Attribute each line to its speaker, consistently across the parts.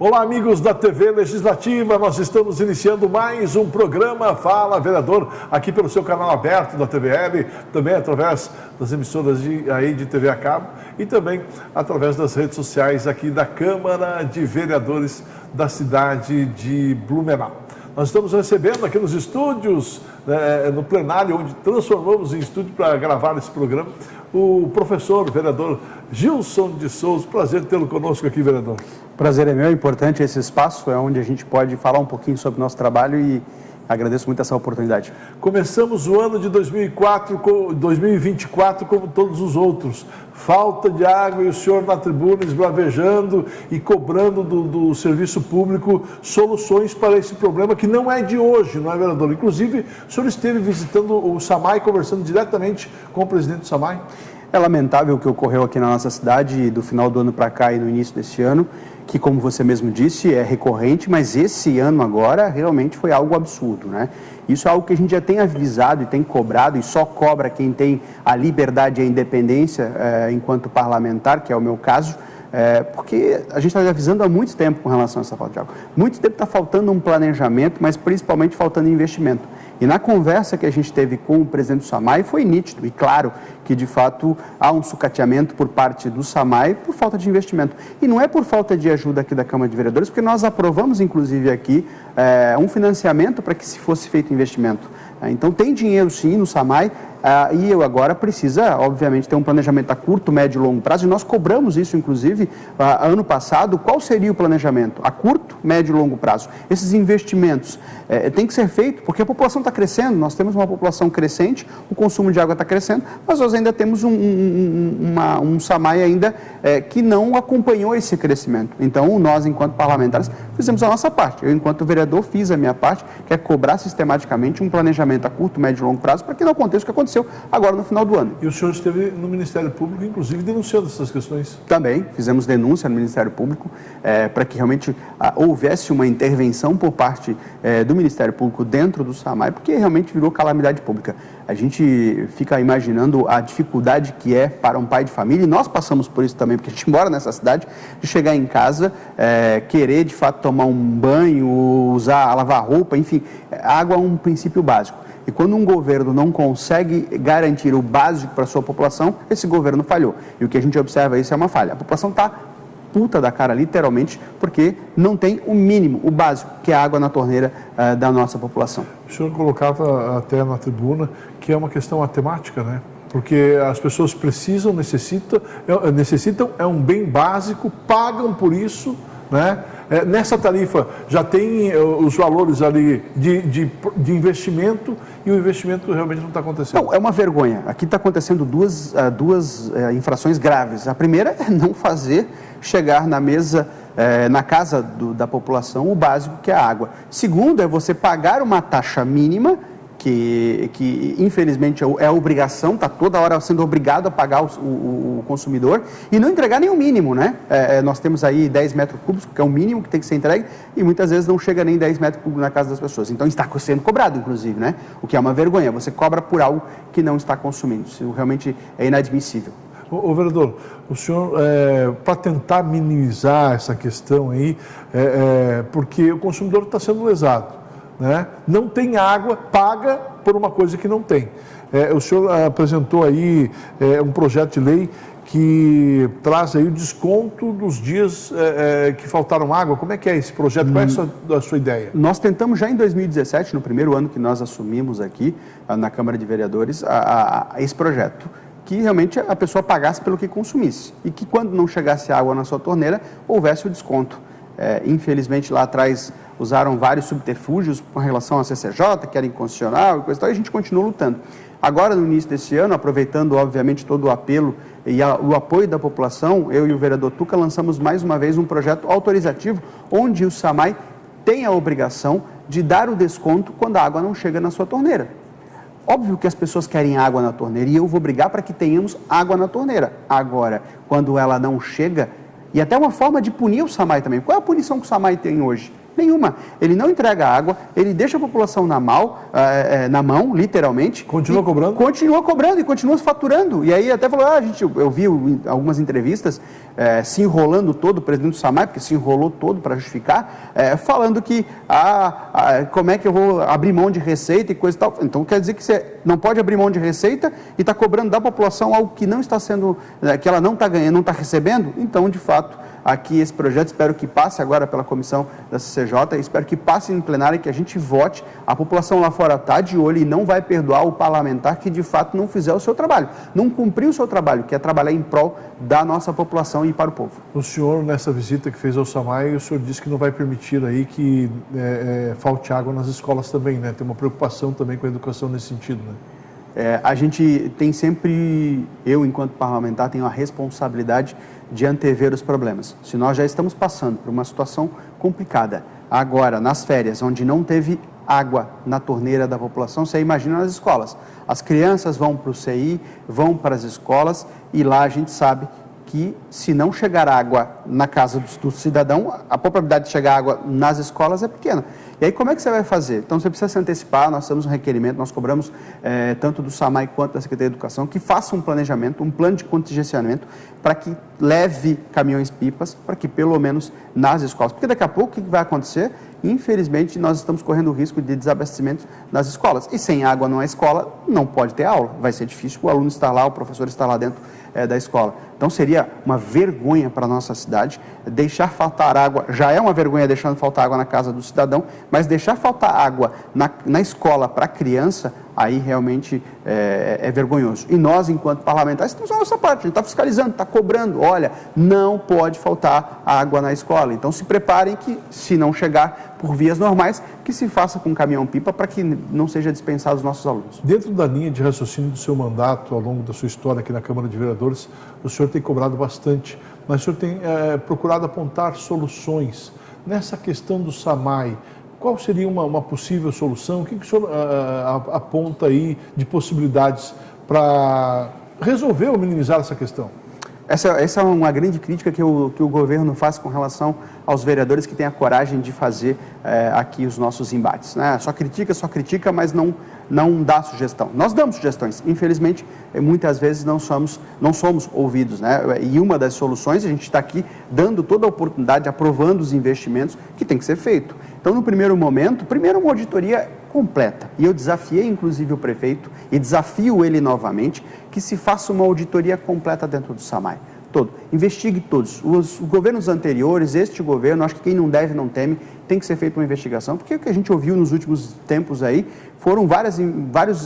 Speaker 1: Olá, amigos da TV Legislativa, nós estamos iniciando mais um programa Fala Vereador, aqui pelo seu canal aberto da TVL, também através das emissoras de TV a cabo e também através das redes sociais aqui da Câmara de Vereadores da cidade de Blumenau. Nós estamos recebendo aqui nos estúdios, no plenário, onde transformamos em estúdio para gravar esse programa, o professor, vereador Gilson de Souza. Prazer tê-lo conosco aqui, vereador.
Speaker 2: Prazer é meu, é importante esse espaço, é onde a gente pode falar um pouquinho sobre o nosso trabalho e agradeço muito essa oportunidade.
Speaker 1: Começamos o ano de 2024 como todos os outros. Falta de água e o senhor na tribuna esbravejando e cobrando do serviço público soluções para esse problema que não é de hoje, não é, vereador? Inclusive, o senhor esteve visitando o SAMAI, conversando diretamente com o presidente do SAMAI.
Speaker 2: É lamentável o que ocorreu aqui na nossa cidade do final do ano para cá e no início deste ano, que, como você mesmo disse, é recorrente, mas esse ano agora realmente foi algo absurdo, né? Isso é algo que a gente já tem avisado e tem cobrado, e só cobra quem tem a liberdade e a independência enquanto parlamentar, que é o meu caso, porque a gente está avisando há muito tempo com relação a essa falta de água. Muito tempo está faltando um planejamento, mas principalmente faltando investimento. E na conversa que a gente teve com o presidente do SAMAI foi nítido e claro que de fato há um sucateamento por parte do SAMAI por falta de investimento. E não é por falta de ajuda aqui da Câmara de Vereadores, porque nós aprovamos inclusive aqui um financiamento para que se fosse feito investimento. Então tem dinheiro sim no SAMAI e agora precisa, obviamente, ter um planejamento a curto, médio e longo prazo, e nós cobramos isso, inclusive, ano passado. Qual seria o planejamento a curto, médio e longo prazo? Esses investimentos têm que ser feitos, porque a população está crescendo, nós temos uma população crescente, o consumo de água está crescendo, mas nós ainda temos um SAMAI ainda que não acompanhou esse crescimento. Então, nós, enquanto parlamentares, fizemos a nossa parte. Eu, enquanto vereador, fiz a minha parte, que é cobrar sistematicamente um planejamento a curto, médio e longo prazo, para que não aconteça o que aconteceu agora no final do ano.
Speaker 1: E o senhor esteve no Ministério Público, inclusive, denunciando essas questões?
Speaker 2: Também, fizemos denúncia no Ministério Público para que realmente houvesse uma intervenção por parte do Ministério Público dentro do SAMAI, porque realmente virou calamidade pública. A gente fica imaginando a dificuldade que é para um pai de família, e nós passamos por isso também, porque a gente mora nessa cidade, de chegar em casa, querer de fato tomar um banho, lavar roupa, enfim, água é um princípio básico. E quando um governo não consegue garantir o básico para a sua população, esse governo falhou. E o que a gente observa isso é uma falha. A população está puta da cara, literalmente, porque não tem o mínimo, o básico, que é a água na torneira da nossa população.
Speaker 1: O senhor colocava até na tribuna que é uma questão matemática, né? Porque as pessoas necessitam, é um bem básico, pagam por isso, né? Nessa tarifa já tem os valores ali de investimento e o investimento realmente não está acontecendo.
Speaker 2: Não, é uma vergonha. Aqui está acontecendo duas infrações graves. A primeira é não fazer chegar na mesa, na casa da população, o básico, que é a água. Segundo, é você pagar uma taxa mínima, que infelizmente é a obrigação, está toda hora sendo obrigado a pagar o consumidor e não entregar nem o mínimo, né? Nós temos aí 10 metros cúbicos, que é o mínimo que tem que ser entregue, e muitas vezes não chega nem 10 metros cúbicos na casa das pessoas. Então está sendo cobrado, inclusive, né? O que é uma vergonha, você cobra por algo que não está consumindo. Isso realmente é inadmissível.
Speaker 1: Ô vereador, o senhor, para tentar minimizar essa questão aí, porque o consumidor está sendo lesado, né? Não tem água, paga por uma coisa que não tem. O senhor apresentou aí um projeto de lei que traz aí o desconto dos dias que faltaram água. Como é que é esse projeto? Qual é a sua ideia?
Speaker 2: Nós tentamos já em 2017, no primeiro ano que nós assumimos aqui na Câmara de Vereadores, esse projeto, que realmente a pessoa pagasse pelo que consumisse e que quando não chegasse água na sua torneira, houvesse o desconto. Infelizmente lá atrás usaram vários subterfúgios com relação à CCJ, que era inconstitucional e coisa e tal, e a gente continua lutando. Agora, no início desse ano, aproveitando obviamente todo o apelo e o apoio da população, eu e o vereador Tuca lançamos mais uma vez um projeto autorizativo, onde o SAMAI tem a obrigação de dar o desconto quando a água não chega na sua torneira. Óbvio que as pessoas querem água na torneira e eu vou brigar para que tenhamos água na torneira. Agora, quando ela não chega, e até uma forma de punir o SAMAI também. Qual é a punição que o SAMAI tem hoje? Nenhuma. Ele não entrega água, ele deixa a população na mão, literalmente.
Speaker 1: Continua cobrando?
Speaker 2: Continua cobrando e continua faturando. E aí até falou, eu vi algumas entrevistas se enrolando todo, o presidente do SAMAI, porque se enrolou todo para justificar, falando que como é que eu vou abrir mão de receita e coisa e tal. Então quer dizer que você não pode abrir mão de receita e está cobrando da população algo que não está sendo, que ela não está ganhando, não está recebendo. Então, de fato, aqui esse projeto, espero que passe agora pela comissão da CCJ, espero que passe em plenário e que a gente vote. A população lá fora está de olho e não vai perdoar o parlamentar que de fato não fizer o seu trabalho, não cumpriu o seu trabalho, que é trabalhar em prol da nossa população e para o povo.
Speaker 1: O senhor, nessa visita que fez ao SAMAI, o senhor disse que não vai permitir aí que falte água nas escolas também, né? Tem uma preocupação também com a educação nesse sentido, né?
Speaker 2: A gente tem sempre, eu enquanto parlamentar, tenho a responsabilidade de antever os problemas. Se nós já estamos passando por uma situação complicada, agora nas férias, onde não teve água na torneira da população, você imagina nas escolas. As crianças vão para o CI, vão para as escolas e lá a gente sabe que se não chegar água na casa do cidadão, a probabilidade de chegar água nas escolas é pequena. E aí como é que você vai fazer? Então você precisa se antecipar, nós temos um requerimento, nós cobramos tanto do SAMAI quanto da Secretaria de Educação, que faça um planejamento, um plano de contingenciamento para que leve caminhões-pipas, para que pelo menos nas escolas. Porque daqui a pouco o que vai acontecer? Infelizmente nós estamos correndo o risco de desabastecimento nas escolas. E sem água numa escola não pode ter aula, vai ser difícil o aluno estar lá, o professor estar lá dentro da escola. Então seria uma vergonha para a nossa cidade deixar faltar água, já é uma vergonha deixando faltar água na casa do cidadão, mas deixar faltar água na escola para a criança, aí realmente é vergonhoso. E nós, enquanto parlamentares, temos a nossa parte, a gente está fiscalizando, está cobrando, olha, não pode faltar água na escola. Então se preparem que, se não chegar por vias normais, que se faça com caminhão-pipa para que não seja dispensado os nossos alunos.
Speaker 1: Dentro da linha de raciocínio do seu mandato, ao longo da sua história aqui na Câmara de Vereadores, o senhor tem cobrado bastante, mas o senhor tem procurado apontar soluções. Nessa questão do SAMAI, qual seria uma possível solução? O que o senhor aponta aí de possibilidades para resolver ou minimizar essa questão?
Speaker 2: Essa é uma grande crítica que o governo faz com relação aos vereadores que têm a coragem de fazer aqui os nossos embates, né? Só critica, mas não dá sugestão. Nós damos sugestões, infelizmente, muitas vezes não somos ouvidos, né? E uma das soluções, a gente está aqui dando toda a oportunidade, aprovando os investimentos que tem que ser feito. Então, no primeiro momento, uma auditoria completa. E eu desafiei, inclusive, o prefeito, e desafio ele novamente, que se faça uma auditoria completa dentro do SAMAI. Todo. Investigue todos. Os governos anteriores, este governo, acho que quem não deve, não teme, tem que ser feita uma investigação, porque o que a gente ouviu nos últimos tempos aí foram vários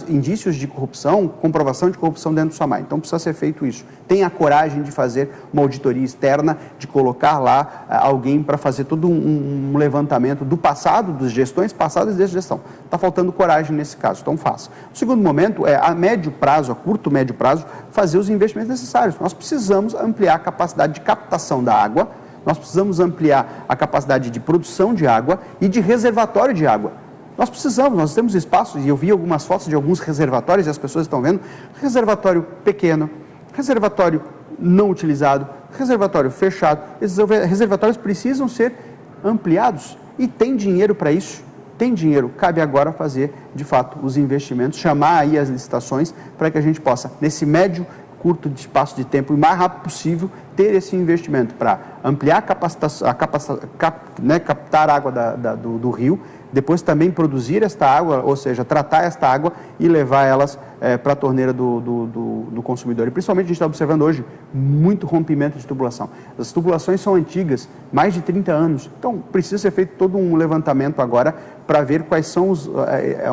Speaker 2: indícios de corrupção, comprovação de corrupção dentro do SAMAI. Então precisa ser feito isso. Tenha a coragem de fazer uma auditoria externa, de colocar lá alguém para fazer todo um levantamento do passado, das gestões passadas dessa gestão. Está faltando coragem nesse caso, então faça. O segundo momento é, a médio prazo, a curto, médio prazo, fazer os investimentos necessários. Nós precisamos ampliar a capacidade de captação da água, nós precisamos ampliar a capacidade de produção de água e de reservatório de água. Nós temos espaços, e eu vi algumas fotos de alguns reservatórios, e as pessoas estão vendo, reservatório pequeno, reservatório não utilizado, reservatório fechado. Esses reservatórios precisam ser ampliados e tem dinheiro para isso. Tem dinheiro, cabe agora fazer, de fato, os investimentos, chamar aí as licitações para que a gente possa, nesse médio, curto de espaço de tempo e o mais rápido possível, ter esse investimento para ampliar captar água do rio, depois também produzir esta água, ou seja, tratar esta água e levar elas para a torneira do consumidor. E principalmente a gente está observando hoje muito rompimento de tubulação. As tubulações são antigas, mais de 30 anos, então precisa ser feito todo um levantamento agora para ver quais são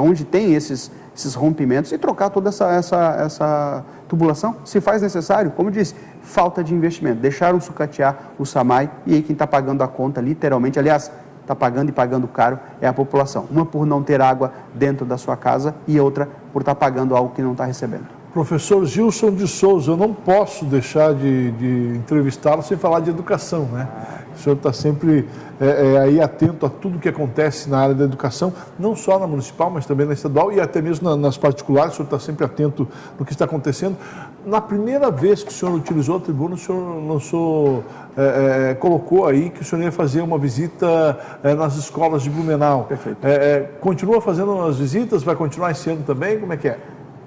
Speaker 2: onde tem esses rompimentos e trocar toda essa tubulação, se faz necessário, como eu disse, falta de investimento, deixaram sucatear o SAMAI e aí quem está pagando a conta, literalmente, aliás, está pagando e pagando caro, é a população. Uma por não ter água dentro da sua casa e outra por estar pagando algo que não está recebendo.
Speaker 1: Professor Gilson de Souza, eu não posso deixar de entrevistá-lo sem falar de educação, né? O senhor está sempre aí atento a tudo que acontece na área da educação, não só na municipal, mas também na estadual e até mesmo nas particulares. O senhor está sempre atento no que está acontecendo. Na primeira vez que o senhor utilizou a tribuna, o senhor colocou aí que o senhor ia fazer uma visita nas escolas de Blumenau.
Speaker 2: Perfeito.
Speaker 1: Continua fazendo as visitas? Vai continuar esse ano também? Como é que é?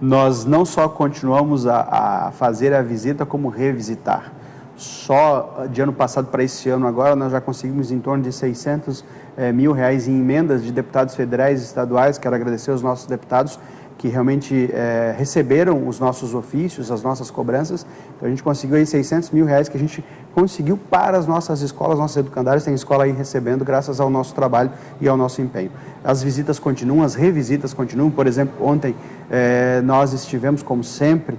Speaker 2: Nós não só continuamos a fazer a visita, como revisitar. Só de ano passado para esse ano agora, nós já conseguimos em torno de 600 mil reais em emendas de deputados federais e estaduais. Quero agradecer aos nossos deputados que realmente receberam os nossos ofícios, as nossas cobranças. Então, a gente conseguiu aí 600 mil reais que a gente conseguiu para as nossas escolas, nossos educandários. Tem escola aí recebendo graças ao nosso trabalho e ao nosso empenho. As visitas continuam, as revisitas continuam. Por exemplo, ontem nós estivemos, como sempre,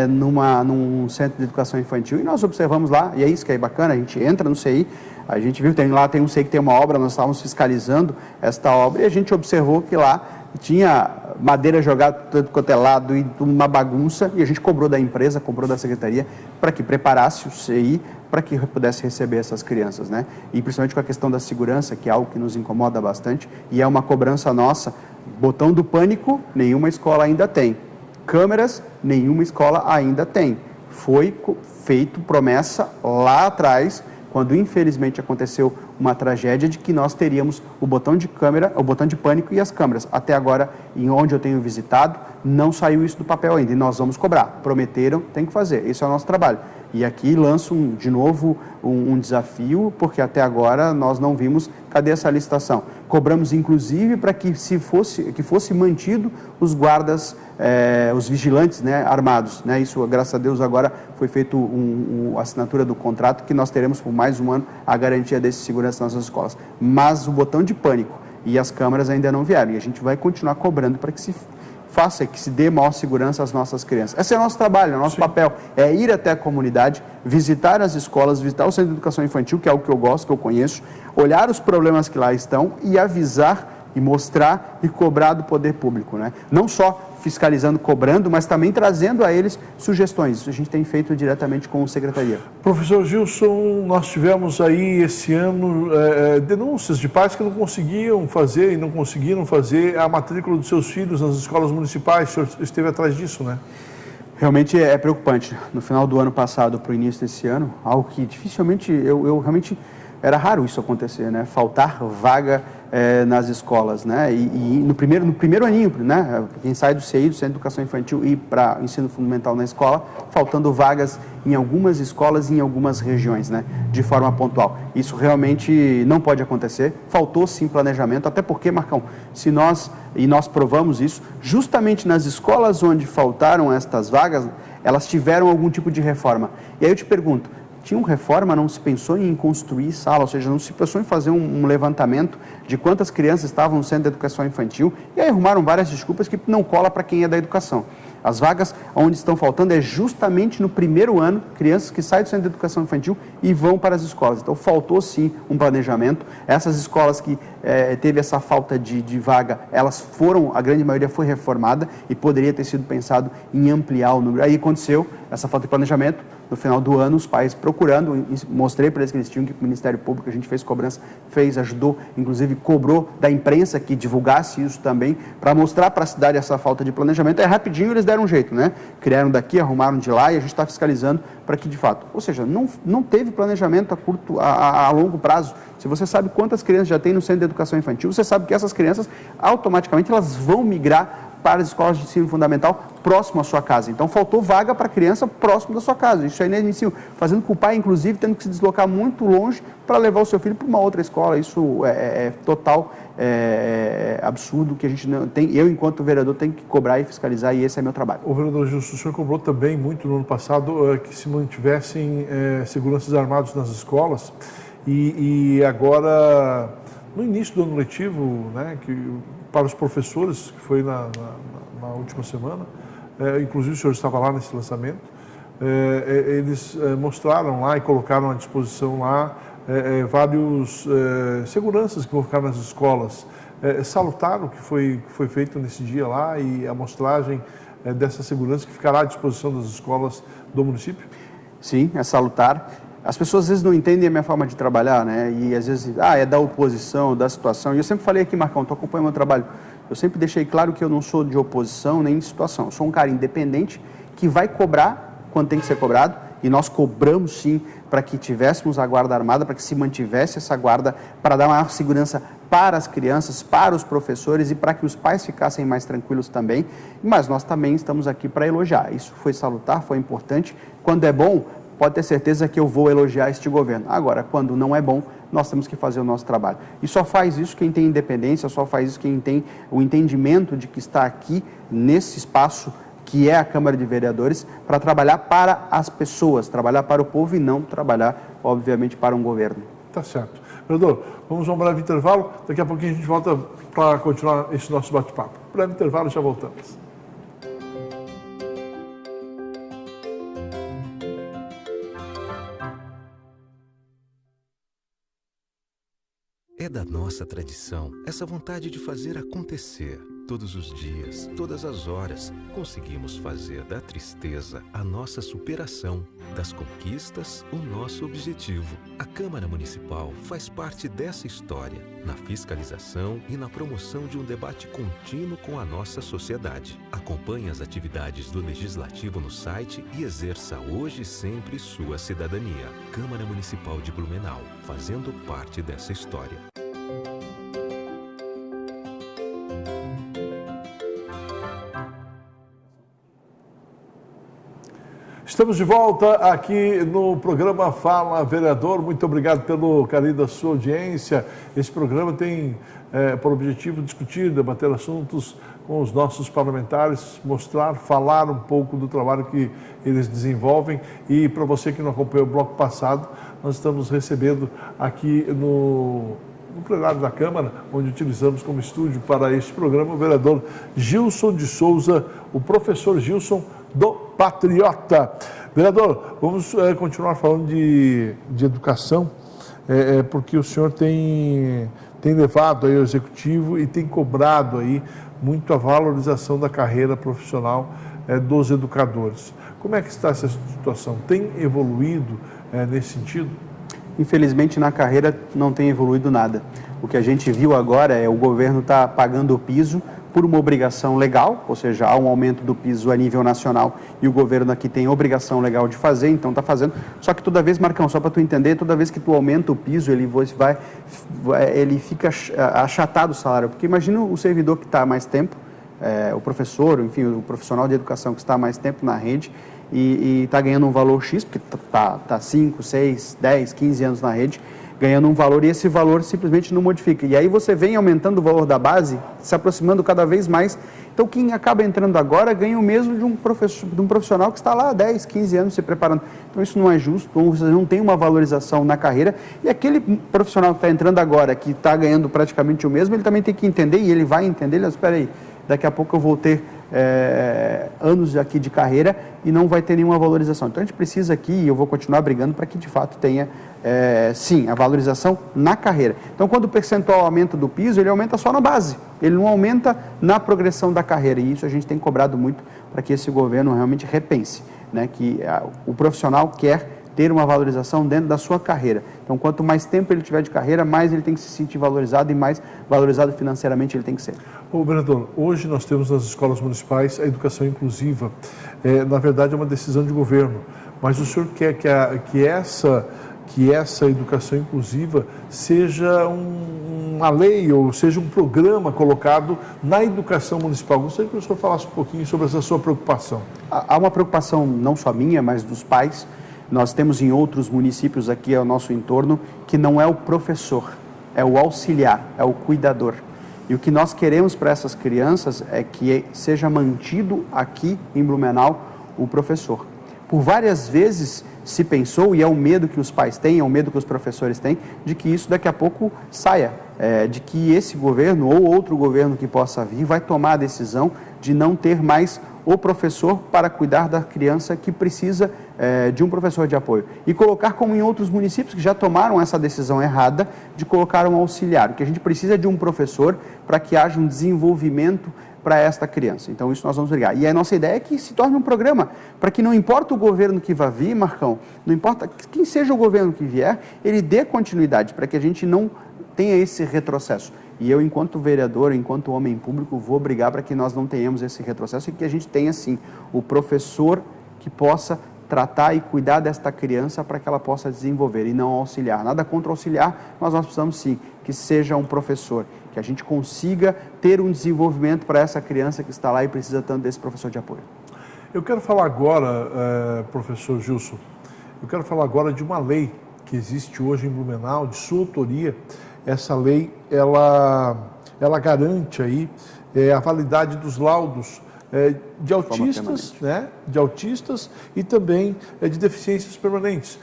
Speaker 2: num centro de educação infantil e nós observamos lá, e é isso que é bacana, a gente entra no CI, a gente viu, tem um CI que tem uma obra, nós estávamos fiscalizando esta obra e a gente observou que lá tinha madeira jogada todo quanto é lado e uma bagunça, e a gente cobrou da empresa, cobrou da secretaria para que preparasse o CI para que pudesse receber essas crianças, né? E principalmente com a questão da segurança, que é algo que nos incomoda bastante e é uma cobrança nossa. Botão do pânico, nenhuma escola ainda tem. Câmeras, nenhuma escola ainda tem. Foi feito promessa lá atrás, quando infelizmente aconteceu uma tragédia, de que nós teríamos o botão de câmera, o botão de pânico e as câmeras. Até agora, em onde eu tenho visitado, não saiu isso do papel ainda e nós vamos cobrar. Prometeram, tem que fazer. Esse é o nosso trabalho. E aqui lanço de novo um desafio, porque até agora nós não vimos cadê essa licitação. Cobramos inclusive para que fosse mantido os guardas, os vigilantes, né, armados, né? Isso, graças a Deus, agora foi feito a assinatura do contrato, que nós teremos por mais um ano a garantia desse segurança nas nossas escolas. Mas o botão de pânico e as câmeras ainda não vieram e a gente vai continuar cobrando para que se faça, que se dê maior segurança às nossas crianças. Esse é o nosso trabalho, o nosso papel é ir até a comunidade, visitar as escolas, visitar o Centro de Educação Infantil, que é algo que eu gosto, que eu conheço, olhar os problemas que lá estão e avisar e mostrar e cobrar do poder público, né? Não só fiscalizando, cobrando, mas também trazendo a eles sugestões. Isso a gente tem feito diretamente com a Secretaria.
Speaker 1: Professor Gilson, nós tivemos aí esse ano denúncias de pais que não conseguiam fazer e não conseguiram fazer a matrícula dos seus filhos nas escolas municipais. O senhor esteve atrás disso, né?
Speaker 2: Realmente é preocupante. No final do ano passado para o início desse ano, algo que dificilmente, eu realmente, era raro isso acontecer, né? Faltar vaga nas escolas, né? E no primeiro aninho, né? Quem sai do CI, do Centro de Educação Infantil, e para ensino fundamental na escola, faltando vagas em algumas escolas e em algumas regiões, né? De forma pontual. Isso realmente não pode acontecer. Faltou sim planejamento, até porque, Marcão, nós provamos isso, justamente nas escolas onde faltaram estas vagas, elas tiveram algum tipo de reforma. E aí eu te pergunto, tinha uma reforma, não se pensou em construir sala, ou seja, não se pensou em fazer um levantamento de quantas crianças estavam no Centro de Educação Infantil, e aí arrumaram várias desculpas que não cola para quem é da educação. As vagas onde estão faltando é justamente no primeiro ano, crianças que saem do Centro de Educação Infantil e vão para as escolas. Então, faltou sim um planejamento. Essas escolas que teve essa falta de vaga, a grande maioria foi reformada e poderia ter sido pensado em ampliar o número. Aí aconteceu essa falta de planejamento. No final do ano, os pais procurando, mostrei para eles que eles tinham que ir para o Ministério Público, a gente fez cobrança, ajudou, inclusive cobrou da imprensa que divulgasse isso também, para mostrar para a cidade essa falta de planejamento. Aí rapidinho eles deram um jeito, né? Criaram daqui, arrumaram de lá e a gente está fiscalizando para que de fato, ou seja, não teve planejamento a longo prazo. Se você sabe quantas crianças já tem no Centro de Educação Infantil, você sabe que essas crianças automaticamente elas vão migrar para as escolas de ensino fundamental próximo à sua casa. Então, faltou vaga para a criança próximo da sua casa. Isso é inadmissível, fazendo com o pai, inclusive, tendo que se deslocar muito longe para levar o seu filho para uma outra escola. Isso é total absurdo, que a gente não tem. Eu, enquanto vereador, tenho que cobrar e fiscalizar, e esse é meu trabalho.
Speaker 1: O vereador Gilson, o senhor cobrou também muito no ano passado que se mantivessem seguranças armados nas escolas, e agora, no início do ano letivo, né, para os professores, que foi na última semana, inclusive o senhor estava lá nesse lançamento, eles mostraram lá e colocaram à disposição lá vários seguranças que vão ficar nas escolas. Salutaram o que foi feito nesse dia lá e a mostragem dessa segurança que ficará à disposição das escolas do município?
Speaker 2: Sim, é salutar. As pessoas às vezes não entendem a minha forma de trabalhar, né? E às vezes, é da oposição, da situação. E eu sempre falei aqui, Marcão, tu acompanha o meu trabalho. Eu sempre deixei claro que eu não sou de oposição nem de situação. Eu sou um cara independente que vai cobrar quando tem que ser cobrado. E nós cobramos sim para que tivéssemos a guarda armada, para que se mantivesse essa guarda, para dar maior segurança para as crianças, para os professores e para que os pais ficassem mais tranquilos também. Mas nós também estamos aqui para elogiar. Isso foi salutar, foi importante. Quando é bom, pode ter certeza que eu vou elogiar este governo. Agora, quando não é bom, nós temos que fazer o nosso trabalho. E só faz isso quem tem independência, só faz isso quem tem o entendimento de que está aqui nesse espaço que é a Câmara de Vereadores, para trabalhar para as pessoas, trabalhar para o povo e não trabalhar, obviamente, para um governo.
Speaker 1: Tá certo. Vereador, vamos a um breve intervalo, daqui a pouquinho a gente volta para continuar esse nosso bate-papo. Breve intervalo, já voltamos.
Speaker 3: É da nossa tradição essa vontade de fazer acontecer. Todos os dias, todas as horas, conseguimos fazer da tristeza a nossa superação, das conquistas o nosso objetivo. A Câmara Municipal faz parte dessa história, na fiscalização e na promoção de um debate contínuo com a nossa sociedade. Acompanhe as atividades do Legislativo no site e exerça hoje e sempre sua cidadania. Câmara Municipal de Blumenau, fazendo parte dessa história.
Speaker 1: Estamos de volta aqui no programa Fala Vereador. Muito obrigado pelo carinho da sua audiência. Esse programa tem por objetivo discutir, debater assuntos com os nossos parlamentares, mostrar, falar um pouco do trabalho que eles desenvolvem. E para você que não acompanhou o bloco passado, nós estamos recebendo aqui no plenário da Câmara, onde utilizamos como estúdio para este programa, o vereador Gilson de Souza, o professor Gilson do Patriota. Vereador, vamos continuar falando de educação, porque o senhor tem levado aí o executivo e tem cobrado aí muito a valorização da carreira profissional dos educadores. Como é que está essa situação? Tem evoluído nesse sentido?
Speaker 2: Infelizmente, na carreira não tem evoluído nada. O que a gente viu agora é o governo está pagando o piso por uma obrigação legal, ou seja, há um aumento do piso a nível nacional e o governo aqui tem obrigação legal de fazer, então está fazendo. Só que toda vez, Marcão, só para tu entender, toda vez que tu aumenta o piso, ele fica achatado o salário, porque imagina o servidor que está há mais tempo, o professor, enfim, o profissional de educação que está há mais tempo na rede e está ganhando um valor X, porque está 5, 6, 10, 15 anos na rede, ganhando um valor e esse valor simplesmente não modifica. E aí você vem aumentando o valor da base, se aproximando cada vez mais. Então quem acaba entrando agora ganha o mesmo de um profissional que está lá há 10, 15 anos se preparando. Então isso não é justo, você não tem uma valorização na carreira. E aquele profissional que está entrando agora, que está ganhando praticamente o mesmo, ele também tem que entender, e ele vai entender, ele espera aí, daqui a pouco eu vou ter anos aqui de carreira e não vai ter nenhuma valorização. Então a gente precisa aqui, e eu vou continuar brigando para que de fato tenha, sim, a valorização na carreira. Então quando o percentual aumenta do piso, ele aumenta só na base, ele não aumenta na progressão da carreira, e isso a gente tem cobrado muito para que esse governo realmente repense, né, que o profissional quer ter uma valorização dentro da sua carreira. Então, quanto mais tempo ele tiver de carreira, mais ele tem que se sentir valorizado e mais valorizado financeiramente ele tem que ser.
Speaker 1: Ô, vereador, hoje nós temos nas escolas municipais a educação inclusiva. Na verdade, é uma decisão de governo, mas o senhor quer que essa educação inclusiva seja uma lei ou seja um programa colocado na educação municipal. Gostaria que o senhor falasse um pouquinho sobre essa sua preocupação.
Speaker 2: Há uma preocupação não só minha, mas dos pais. Nós temos em outros municípios aqui ao nosso entorno que não é o professor, é o auxiliar, é o cuidador. E o que nós queremos para essas crianças é que seja mantido aqui em Blumenau o professor. Por várias vezes se pensou, e é o medo que os pais têm, é o medo que os professores têm, de que isso daqui a pouco saia, de que esse governo ou outro governo que possa vir vai tomar a decisão de não ter mais o professor para cuidar da criança que precisa de um professor de apoio. E colocar, como em outros municípios que já tomaram essa decisão errada, de colocar um auxiliar, que a gente precisa de um professor para que haja um desenvolvimento para esta criança. Então, isso nós vamos brigar. E a nossa ideia é que se torne um programa, para que não importa o governo que vá vir, Marcão, não importa quem seja o governo que vier, ele dê continuidade, para que a gente não tenha esse retrocesso. E eu, enquanto vereador, enquanto homem público, vou brigar para que nós não tenhamos esse retrocesso e que a gente tenha, sim, o professor que possa tratar e cuidar desta criança para que ela possa desenvolver e não auxiliar. Nada contra auxiliar, mas nós precisamos, sim, que seja um professor, que a gente consiga ter um desenvolvimento para essa criança que está lá e precisa tanto desse professor de apoio.
Speaker 1: Eu quero falar agora, professor Gilson, eu quero falar agora de uma lei que existe hoje em Blumenau, de sua autoria. Essa lei, ela garante aí a validade dos laudos de autistas, né, de autistas e também de deficiências permanentes.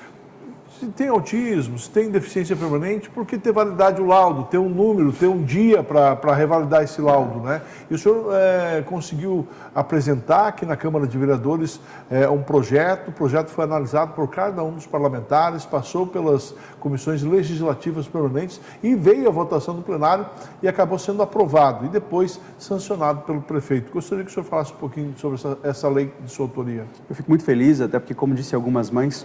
Speaker 1: Se tem autismo, se tem deficiência permanente, por que ter validade o laudo, ter um número, ter um dia para revalidar esse laudo, né? E o senhor conseguiu apresentar aqui na Câmara de Vereadores um projeto, o projeto foi analisado por cada um dos parlamentares, passou pelas comissões legislativas permanentes e veio à votação do plenário e acabou sendo aprovado e depois sancionado pelo prefeito. Gostaria que o senhor falasse um pouquinho sobre essa lei de sua autoria.
Speaker 2: Eu fico muito feliz, até porque, como disse algumas mães,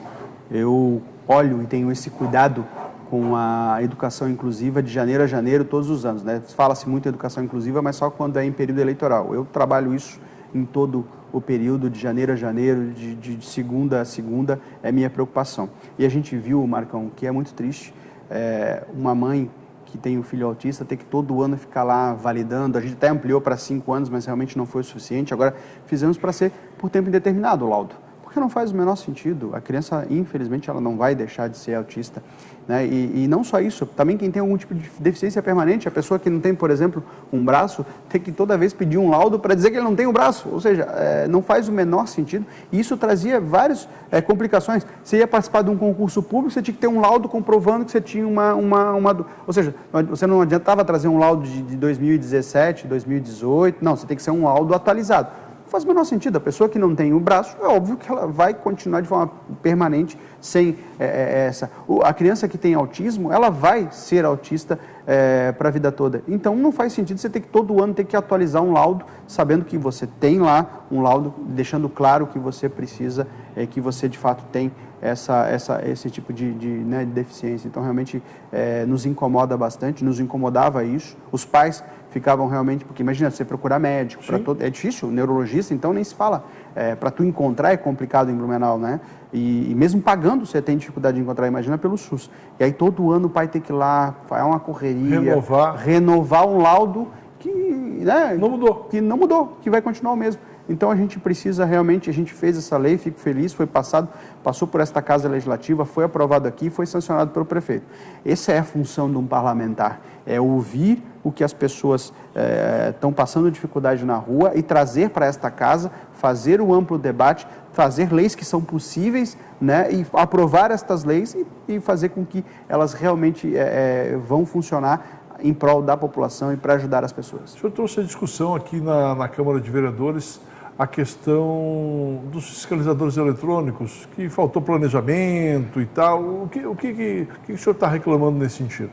Speaker 2: eu olho e tenho esse cuidado com a educação inclusiva de janeiro a janeiro todos os anos, né? Fala-se muito em educação inclusiva, mas só quando é em período eleitoral. Eu trabalho isso em todo o período de janeiro a janeiro, de segunda a segunda, é minha preocupação. E a gente viu, Marcão, que é muito triste, uma mãe que tem um filho autista ter que todo ano ficar lá validando. A gente até ampliou para 5 anos, mas realmente não foi o suficiente. Agora fizemos para ser por tempo indeterminado o laudo. Porque não faz o menor sentido. A criança, infelizmente, ela não vai deixar de ser autista, né? E não só isso, também quem tem algum tipo de deficiência permanente, a pessoa que não tem, por exemplo, um braço, tem que toda vez pedir um laudo para dizer que ele não tem um braço. Ou seja, não faz o menor sentido. E isso trazia várias complicações. Você ia participar de um concurso público, você tinha que ter um laudo comprovando que você tinha Ou seja, você não adiantava trazer um laudo de 2017, 2018, não, você tem que ser um laudo atualizado. Não faz o menor sentido. A pessoa que não tem o braço, é óbvio que ela vai continuar de forma permanente sem essa. A criança que tem autismo, ela vai ser autista para a vida toda. Então, não faz sentido você ter que todo ano ter que atualizar um laudo, sabendo que você tem lá um laudo, deixando claro que você precisa, que você de fato tem esse tipo de deficiência. Então, realmente, nos incomoda bastante, nos incomodava isso. Os pais ficavam realmente, porque imagina, você procurar médico, é difícil, neurologista, então nem se fala. Para tu encontrar é complicado em Blumenau, né? E mesmo pagando você tem dificuldade de encontrar, imagina pelo SUS. E aí todo ano o pai tem que ir lá, é uma correria, renovar um laudo que, né, não mudou, que vai continuar o mesmo. Então a gente precisa realmente, a gente fez essa lei, fico feliz, passou por esta Casa Legislativa, foi aprovado aqui, foi sancionado pelo prefeito. Essa é a função de um parlamentar, é ouvir o que as pessoas estão passando dificuldade na rua e trazer para esta casa, fazer o amplo debate, fazer leis que são possíveis, né, e aprovar estas leis e fazer com que elas realmente vão funcionar em prol da população e para ajudar as pessoas.
Speaker 1: O senhor trouxe a discussão aqui na Câmara de Vereadores a questão dos fiscalizadores eletrônicos, que faltou planejamento e tal. O que o senhor está reclamando nesse sentido?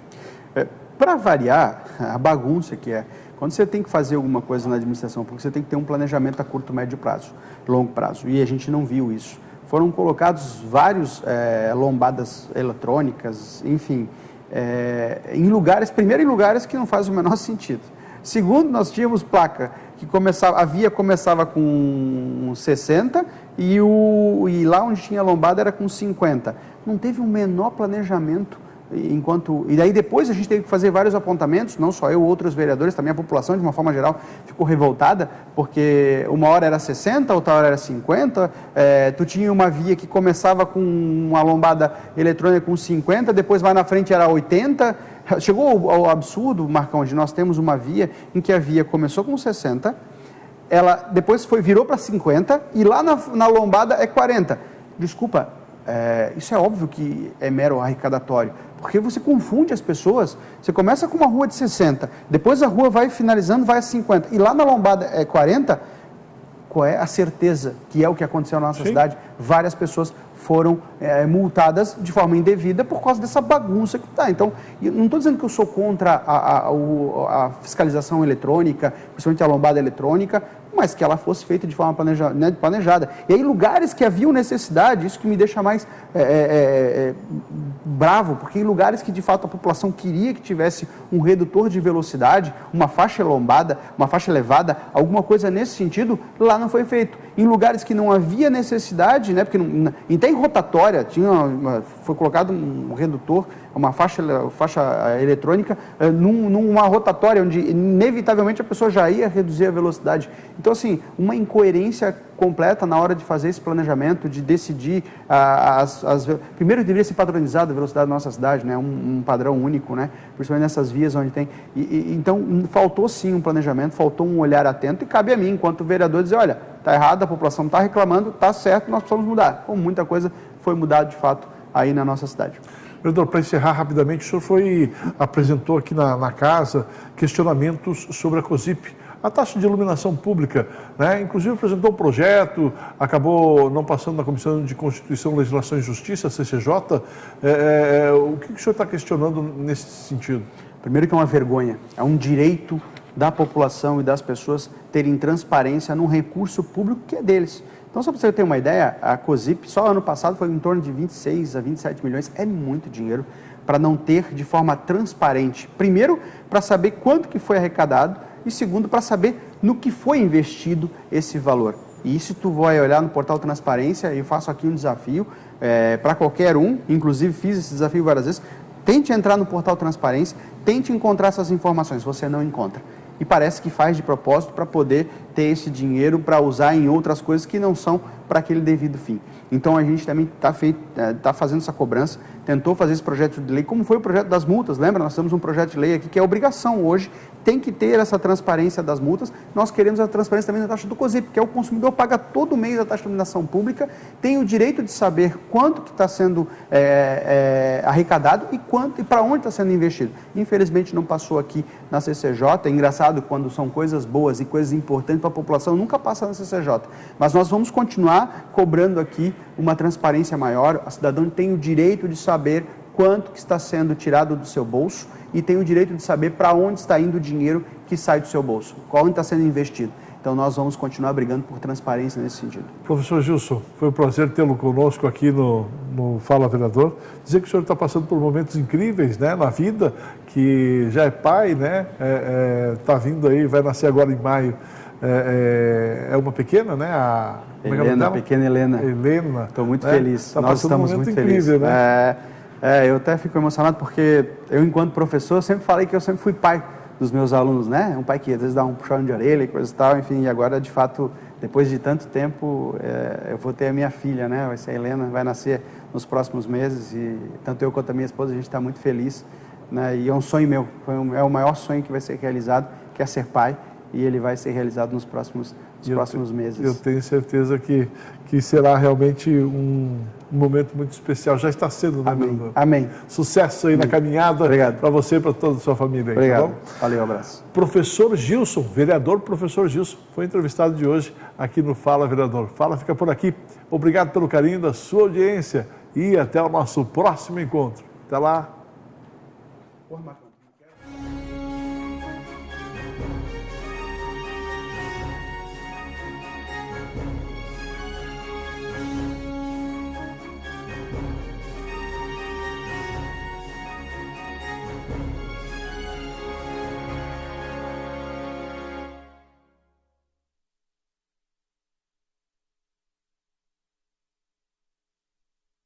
Speaker 2: Para variar, a bagunça que é, quando você tem que fazer alguma coisa na administração, porque você tem que ter um planejamento a curto, médio prazo, longo prazo, e a gente não viu isso. Foram colocados vários lombadas eletrônicas, enfim, em lugares que não faz o menor sentido. Segundo, nós tínhamos placa que a via começava com 60 e lá onde tinha lombada era com 50. Não teve o menor planejamento. E daí depois a gente teve que fazer vários apontamentos, não só eu, outros vereadores, também a população de uma forma geral ficou revoltada, porque uma hora era 60, outra hora era 50, tu tinha uma via que começava com uma lombada eletrônica com 50, depois mais na frente era 80, chegou ao absurdo, Marcão, onde nós temos uma via em que a via começou com 60, ela depois virou para 50 e lá na lombada é 40. Desculpa, isso é óbvio que é mero arrecadatório, porque você confunde as pessoas. Você começa com uma rua de 60, depois a rua vai finalizando, vai a 50, e lá na lombada é 40, qual é a certeza que é o que aconteceu na nossa cidade? Várias pessoas foram multadas de forma indevida por causa dessa bagunça que está. Então, eu não estou dizendo que eu sou contra a fiscalização eletrônica, principalmente a lombada eletrônica, mas que ela fosse feita de forma planejada. E aí, lugares que haviam necessidade, isso que me deixa mais bravo, porque em lugares que de fato a população queria que tivesse um redutor de velocidade, uma faixa lombada, uma faixa elevada, alguma coisa nesse sentido, lá não foi feito. Em lugares que não havia necessidade, né, porque até em rotatória foi colocado um redutor, uma faixa eletrônica numa rotatória onde inevitavelmente a pessoa já ia reduzir a velocidade. Então, assim, uma incoerência completa na hora de fazer esse planejamento, de decidir primeiro deveria ser padronizada a velocidade da nossa cidade, né, um padrão único, né, principalmente nessas vias onde tem. Então, faltou sim um planejamento, faltou um olhar atento e cabe a mim, enquanto vereador, dizer, olha, está errado, a população está reclamando, está certo, nós precisamos mudar. Como muita coisa foi mudada de fato aí na nossa cidade.
Speaker 1: Vereador, para encerrar rapidamente, o senhor apresentou aqui na casa questionamentos sobre a COSIP, a taxa de iluminação pública, né? Inclusive apresentou um projeto, acabou não passando na Comissão de Constituição, Legislação e Justiça, CCJ. O que o senhor está questionando nesse sentido?
Speaker 2: Primeiro que é uma vergonha, é um direito da população e das pessoas terem transparência num recurso público que é deles. Então, só para você ter uma ideia, a COSIP, só ano passado, foi em torno de 26 a 27 milhões, é muito dinheiro para não ter de forma transparente. Primeiro, para saber quanto que foi arrecadado e segundo, para saber no que foi investido esse valor. E isso tu vai olhar no portal Transparência, eu faço aqui um desafio para qualquer um, inclusive fiz esse desafio várias vezes, tente entrar no portal Transparência, tente encontrar essas informações, você não encontra. E parece que faz de propósito para poder ter esse dinheiro para usar em outras coisas que não são para aquele devido fim. Então a gente também está fazendo essa cobrança, tentou fazer esse projeto de lei, como foi o projeto das multas, lembra? Nós temos um projeto de lei aqui que é obrigação hoje, tem que ter essa transparência das multas, nós queremos a transparência também da taxa do COSIP, que é o consumidor paga todo mês a taxa de iluminação pública, tem o direito de saber quanto que está sendo arrecadado e para onde está sendo investido. Infelizmente não passou aqui na CCJ, é engraçado quando são coisas boas e coisas importantes para a população, nunca passa na CCJ, mas nós vamos continuar cobrando aqui uma transparência maior, a cidadã tem o direito de saber quanto que está sendo tirado do seu bolso e tem o direito de saber para onde está indo o dinheiro que sai do seu bolso, onde está sendo investido. Então nós vamos continuar brigando por transparência nesse sentido.
Speaker 1: Professor Gilson, foi um prazer tê-lo conosco aqui no Fala Vereador. Dizer que o senhor está passando por momentos incríveis, né, na vida, que já é pai, né, está vindo aí, vai nascer agora em maio. É uma pequena, né?
Speaker 2: Helena, pequena Helena.
Speaker 1: Helena.
Speaker 2: Estou muito feliz.
Speaker 1: Tá
Speaker 2: Nós estamos muito felizes.
Speaker 1: Incrível, né?
Speaker 2: Eu até fico emocionado porque eu, enquanto professor, sempre falei que eu sempre fui pai dos meus alunos, né? Um pai que às vezes dá um puxão de orelha e coisa e tal, enfim, e agora, de fato, depois de tanto tempo, eu vou ter a minha filha, né? Vai ser a Helena, vai nascer nos próximos meses e tanto eu quanto a minha esposa, a gente está muito feliz, né? E é um sonho meu, é o maior sonho que vai ser realizado, que é ser pai, e ele vai ser realizado nos próximos meses.
Speaker 1: Eu tenho certeza que será realmente um momento muito especial. Já está sendo, né, vereador?
Speaker 2: Amém.
Speaker 1: Sucesso aí na caminhada para você e para toda a sua família. Aí,
Speaker 2: obrigado.
Speaker 1: Tá bom?
Speaker 2: Valeu, um abraço.
Speaker 1: Professor Gilson, vereador professor Gilson, foi entrevistado de hoje aqui no Fala Vereador. Fala fica por aqui. Obrigado pelo carinho da sua audiência e até o nosso próximo encontro. Até lá.